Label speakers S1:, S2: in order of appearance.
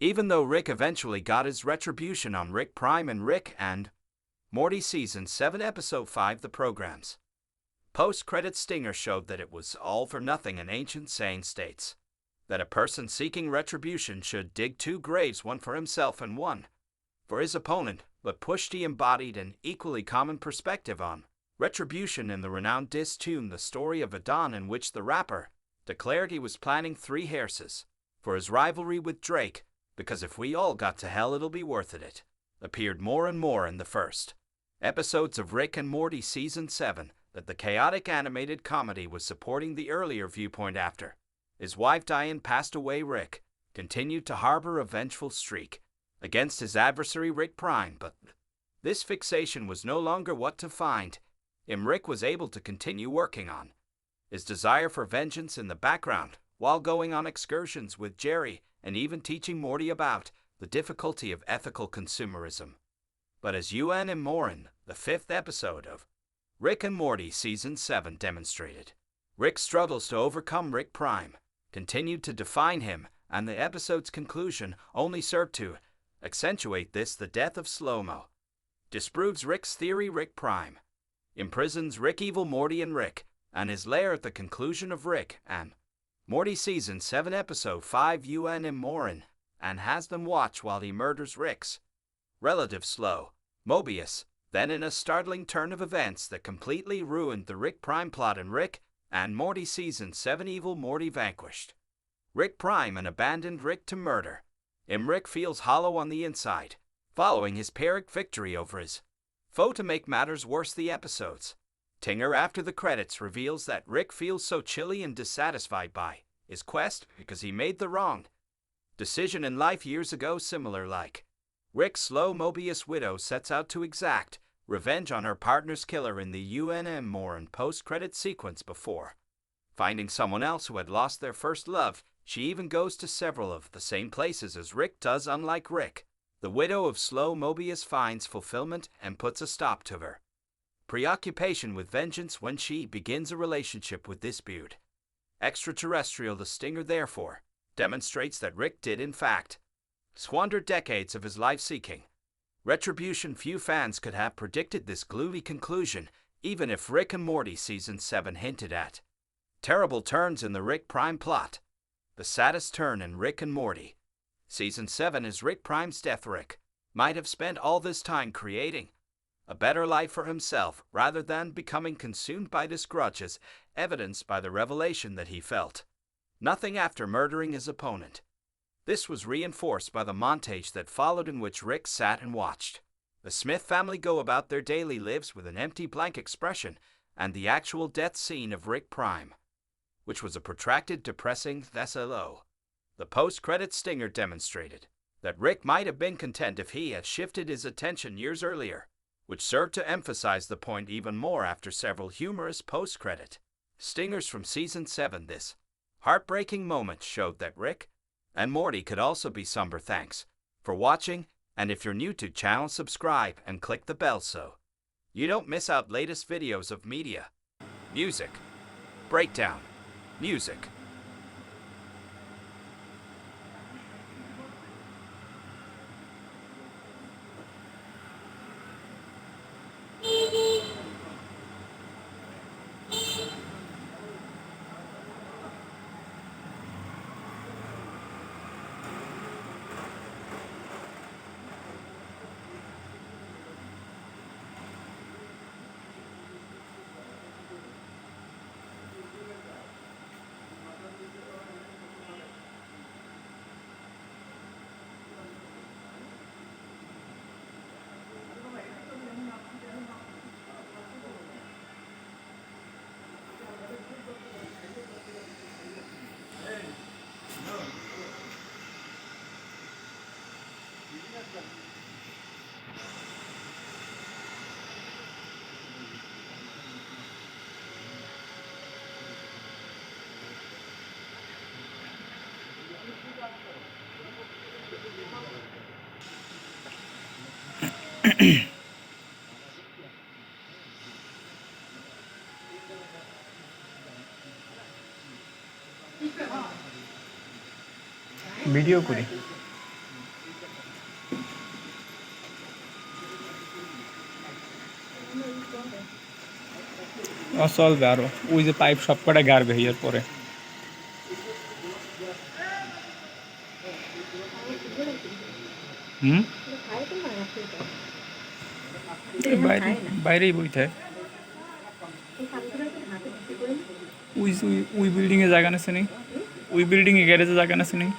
S1: Even though Rick eventually got his retribution on Rick Prime and Rick and Morty Season 7 Episode 5 the programs. Post-credit stinger showed that it was all for nothing. An ancient saying states that a person seeking retribution should dig two graves, one for himself and one for his opponent, but Pushti embodied an equally common perspective on retribution in the renowned diss tune The Story of Adon, in which the rapper declared he was planning 3 hearses for his rivalry with Drake, because if we all got to hell it'll be worth it. Appeared more and more in the first episodes of Rick and Morty Season 7 that the chaotic animated comedy was supporting the earlier viewpoint. After his wife Diane passed away, Rick continued to harbor a vengeful streak against his adversary Rick Prime, but this fixation was no longer what to find him. Rick was able to continue working on his desire for vengeance in the background while going on excursions with Jerry and even teaching Morty about the difficulty of ethical consumerism. But as UN and Morin, the 5th episode of Rick and Morty Season 7 demonstrated, Rick's struggles to overcome Rick Prime continued to define him, and the episode's conclusion only served to accentuate this. The death of Slow-Mo disproves Rick's theory. Rick Prime imprisons Rick, Evil Morty, and Rick and his lair at the conclusion of Rick and Morty Season 7 Episode 5 UN and Morin, and has them watch while he murders Rick's relative Slow Mobius. Then, in a startling turn of events that completely ruined the Rick Prime plot in Rick and Morty Season 7, Evil Morty vanquished Rick Prime and abandoned Rick to murder him. Rick feels hollow on the inside following his Pyrrhic victory over his foe. To make matters worse, the episode's Tinger after the credits reveals that Rick feels so chilly and dissatisfied by his quest because he made the wrong decision in life years ago. Similar like Rick's Slow Mobius widow sets out to exact revenge on her partner's killer in the UNM Morin post-credit sequence. Before finding someone else who had lost their first love, she even goes to several of the same places as Rick does. Unlike Rick, the widow of Slow Mobius finds fulfillment and puts a stop to her preoccupation with vengeance when she begins a relationship with this beaut extraterrestrial. The stinger therefore demonstrates that Rick did in fact squander decades of his life seeking retribution. Few fans could have predicted this gloomy conclusion, even if Rick and Morty Season 7 hinted at terrible turns in the Rick Prime plot. The saddest turn in Rick and Morty Season 7 is Rick Prime's death. Rick might have spent all this time creating a better life for himself rather than becoming consumed by this grudge, as evidenced by the revelation that he felt nothing after murdering his opponent. This was reinforced by the montage that followed, in which Rick sat and watched the Smith family go about their daily lives with an empty blank expression, and the actual death scene of Rick Prime, which was a protracted, depressing SLO. The post-credit stinger demonstrated that Rick might have been content if he had shifted his attention years earlier, which served to emphasize the point even more after several humorous post-credit stingers from Season 7. This heartbreaking moment showed that Rick and Morty could also be somber. Thanks for watching, and if you're new to the channel, subscribe and click the bell so you don't miss out latest videos of media, music, breakdown, music.
S2: Video করি। চলবে আরও, ওই যে pipe সব কটা গাড়বে এর পরে। হুম, বাইরে বাইরেই বই থাকে। ওই বিল্ডিংয়ে জায়গা নেছে নেই, ওই বিল্ডিংয়ে গ্যারেজে জায়গা নেছে নেই।